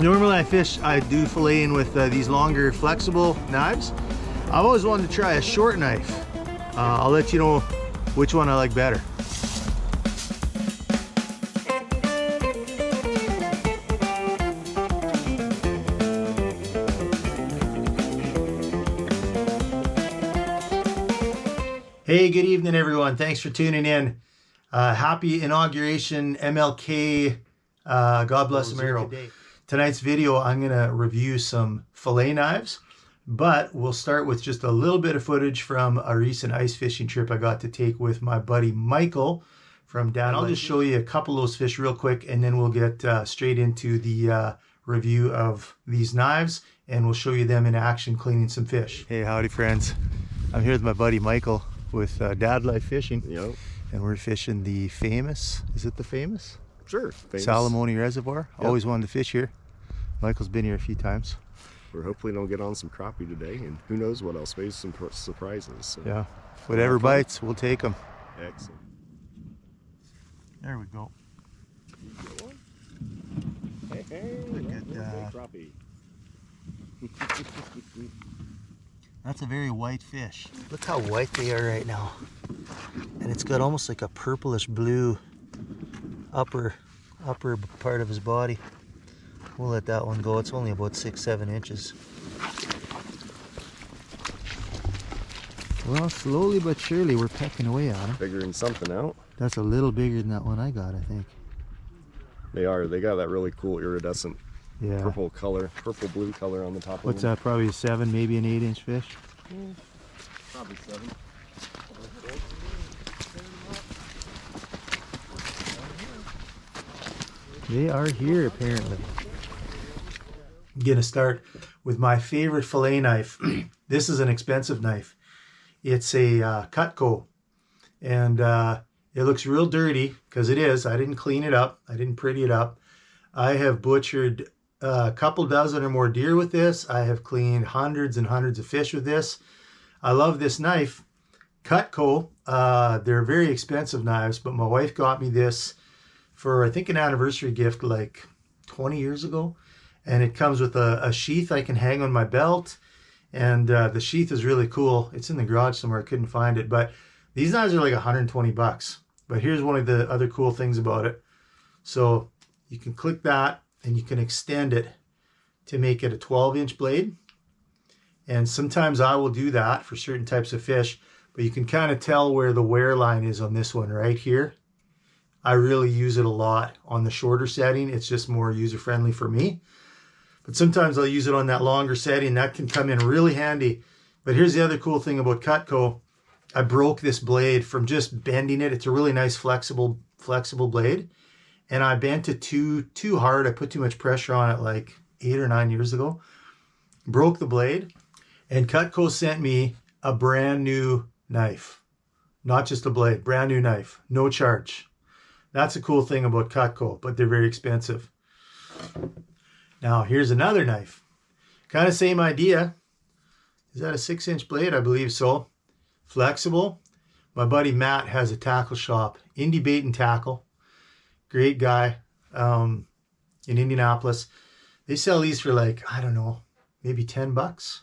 Normally I do filleting with these longer flexible knives. I've always wanted to try a short knife. I'll let you know which one I like better. Hey, good evening everyone. Thanks for tuning in. Happy inauguration, MLK. God bless America. Tonight's video, I'm gonna review some fillet knives, but we'll start with just a little bit of footage from a recent ice fishing trip I got to take with my buddy Michael from down. I'll just show you a couple of those fish real quick, and then we'll get straight into the review of these knives, and we'll show you them in action cleaning some fish. Hey, howdy friends. I'm here with my buddy Michael with Dad Life Fishing. Yep. And we're fishing the famous, is it the famous? Sure. Famous. Salamone Reservoir. Yep. Always wanted to fish here. Michael's been here a few times. We're hopefully gonna get on some crappie today, and who knows what else, maybe some surprises. So. Yeah, whatever bites, we'll take them. Excellent. There we go. Hey, look at that. Crappie. That's a very white fish. Look how white they are right now. And it's got almost like a purplish blue upper part of his body. We'll let that one go. It's only about 6-7 inches. Well, slowly but surely we're pecking away at him. Figuring something out. That's a little bigger than that one I got, I think. They are. They got that really cool iridescent purple blue color on the top of them. What's that, probably a 7, maybe an 8-inch fish? Probably 7. They are here apparently. I'm gonna start with my favorite fillet knife. This is an expensive knife. It's a Cutco, and it looks real dirty because it is. I didn't clean it up. I didn't pretty it up. I have butchered a couple dozen or more deer with this. I have cleaned hundreds and hundreds of fish with this. I love this knife. Cutco, they're very expensive knives, but my wife got me this for, I think, an anniversary gift like 20 years ago. And it comes with a sheath I can hang on my belt. And the sheath is really cool. It's in the garage somewhere. I couldn't find it. But these knives are like 120 bucks. But here's one of the other cool things about it. So you can click that and you can extend it to make it a 12-inch blade. And sometimes I will do that for certain types of fish. But you can kind of tell where the wear line is on this one right here. I really use it a lot on the shorter setting. It's just more user-friendly for me. But sometimes I'll use it on that longer setting. That can come in really handy. But here's the other cool thing about Cutco. I broke this blade from just bending it. It's a really nice flexible blade. And I bent it too hard. I put too much pressure on it like 8 or 9 years ago. Broke the blade. And Cutco sent me a brand new knife. Not just a blade, brand new knife. No charge. That's a cool thing about Cutco, but they're very expensive. Now, here's another knife. Kind of same idea. Is that a 6-inch blade? I believe so. Flexible. My buddy Matt has a tackle shop, Indie Bait and Tackle. Great guy in Indianapolis. They sell these for like, I don't know, maybe 10 bucks.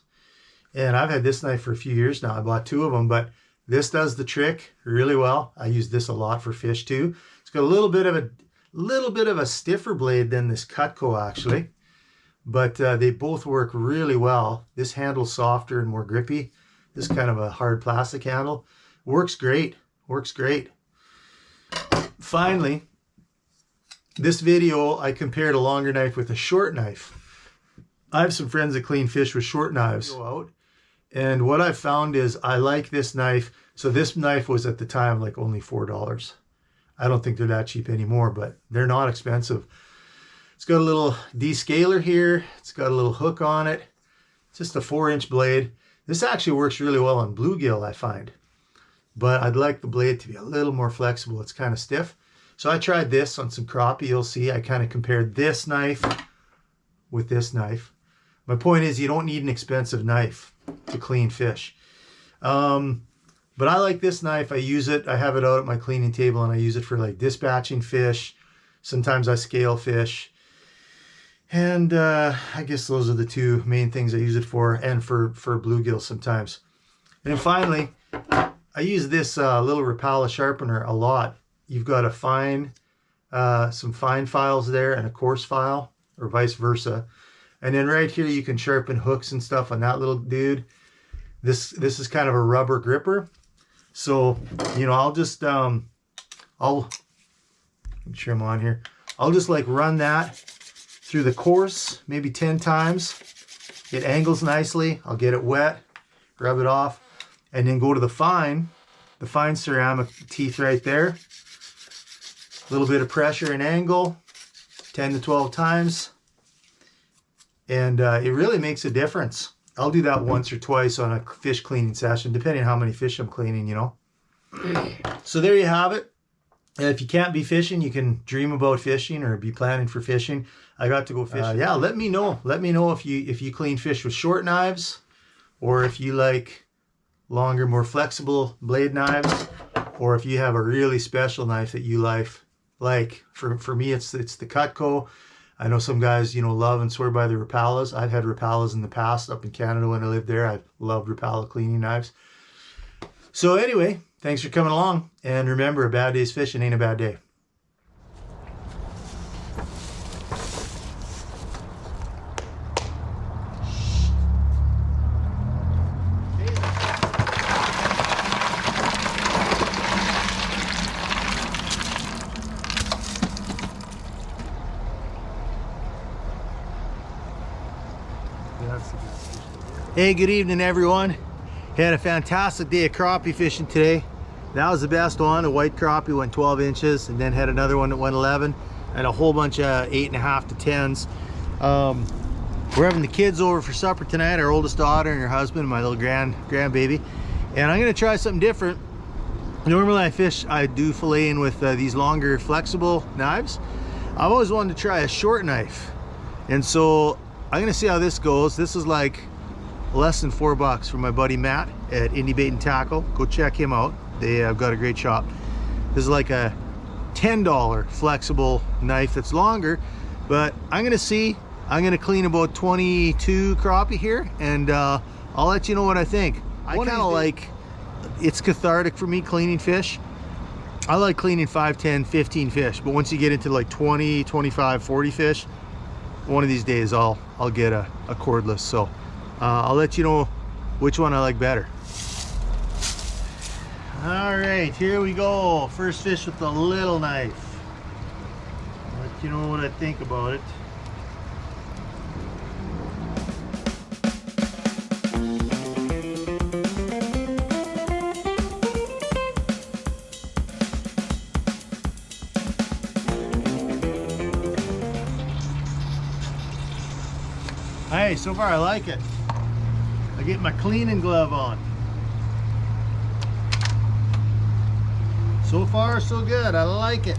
And I've had this knife for a few years now. I bought 2 of them, but this does the trick really well. I use this a lot for fish too. It's got a little bit of a stiffer blade than this Cutco actually. But they both work really well. This handle's softer and more grippy. This is kind of a hard plastic handle. Works great. Works great. Finally, this video, I compared a longer knife with a short knife. I have some friends that clean fish with short knives. And what I found is I like this knife. So this knife was at the time like only $4. I don't think they're that cheap anymore, but they're not expensive. It's got a little descaler here. It's got a little hook on it. It's just a 4-inch blade. This actually works really well on bluegill, I find. But I'd like the blade to be a little more flexible. It's kind of stiff. So I tried this on some crappie. You'll see I kind of compared this knife with this knife. My point is you don't need an expensive knife to clean fish. But I like this knife. I use it. I have it out at my cleaning table and I use it for like dispatching fish. Sometimes I scale fish. And I guess those are the two main things I use it for, and for bluegill sometimes. And then finally, I use this little Rapala sharpener a lot. You've got a fine, some fine files there and a coarse file, or vice versa. And then right here you can sharpen hooks and stuff on that little dude. This is kind of a rubber gripper. So, you know, I'll just, I'll make sure I'm on here. I'll just like run that through the coarse, maybe 10 times. It angles nicely. I'll get it wet, rub it off, and then go to the fine ceramic teeth right there. A little bit of pressure and angle, 10 to 12 times. And it really makes a difference. I'll do that once or twice on a fish cleaning session, depending on how many fish I'm cleaning, you know. So there you have it. If you can't be fishing, you can dream about fishing or be planning for fishing. I got to go fishing. Yeah, let me know. Let me know if you clean fish with short knives, or if you like longer, more flexible blade knives, or if you have a really special knife that you like. For me, it's the Cutco. I know some guys, you know, love and swear by the Rapalas. I've had Rapalas in the past up in Canada when I lived there. I've loved Rapala cleaning knives. So anyway, thanks for coming along. And remember, a bad day's fishing ain't a bad day. Hey, good evening everyone. Had a fantastic day of crappie fishing today. That was the best one. A white crappie went 12 inches, and then had another one that went 11, and a whole bunch of 8.5 to 10s. We're having the kids over for supper tonight, our oldest daughter and her husband, and my little grandbaby. And I'm gonna try something different. Normally I do filleting with these longer flexible knives. I've always wanted to try a short knife, and so I'm gonna see how this goes. This is like less than $4 from my buddy Matt at Indie Bait and Tackle. Go check him out. They have got a great shop. This is like a $10 flexible knife that's longer, but I'm gonna clean about 22 crappie here, and I'll let you know what I think. I kind of like, it's cathartic for me cleaning fish. I like cleaning 5, 10, 15 fish, but once you get into like 20, 25, 40 fish, one of these days I'll get a cordless. So I'll let you know which one I like better. All right, here we go. First fish with the little knife. I'll let you know what I think about it. Hey, so far I like it. I get my cleaning glove on. So far, so good. I like it.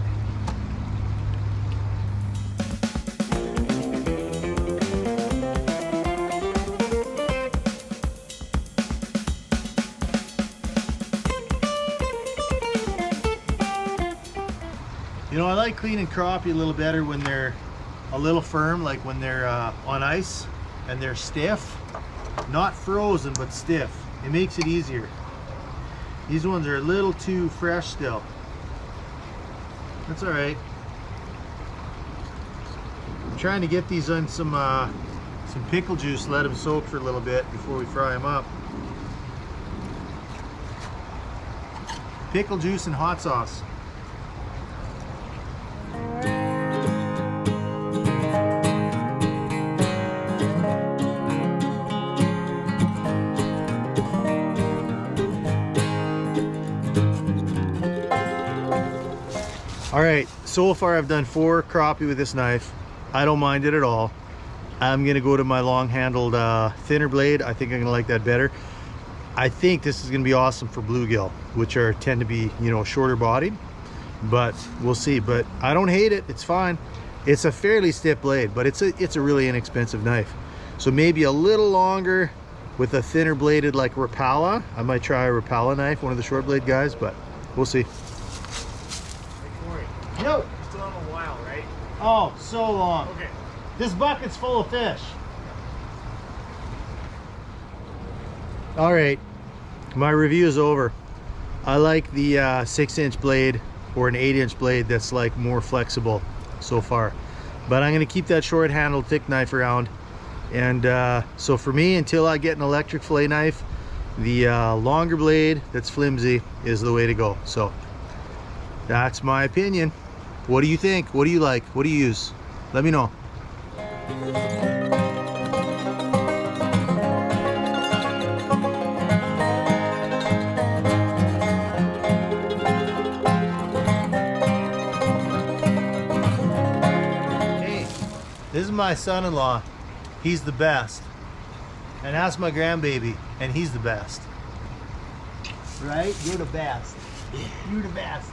You know, I like cleaning crappie a little better when they're a little firm, like when they're on ice and they're stiff. Not frozen, but stiff. It makes it easier. These ones are a little too fresh still. That's all right. I'm trying to get these on some pickle juice, let them soak for a little bit before we fry them up. Pickle juice and hot sauce. All right, so far I've done 4 crappie with this knife. I don't mind it at all. I'm gonna go to my long-handled thinner blade. I think I'm gonna like that better. I think this is gonna be awesome for bluegill, which tend to be, you know, shorter bodied, but we'll see. But I don't hate it, it's fine. It's a fairly stiff blade, but it's a really inexpensive knife. So maybe a little longer with a thinner bladed like Rapala. I might try a Rapala knife, one of the short blade guys, but we'll see. Yo! You're still on a while, right? Oh, so long. Okay. This bucket's full of fish. All right, my review is over. I like the 6-inch blade or an 8-inch blade that's like more flexible so far. But I'm gonna keep that short handled thick knife around. And so for me, until I get an electric fillet knife, the longer blade that's flimsy is the way to go. So that's my opinion. What do you think? What do you like? What do you use? Let me know. Hey, this is my son-in-law. He's the best. And that's my grandbaby, and he's the best. Right? You're the best. You're the best.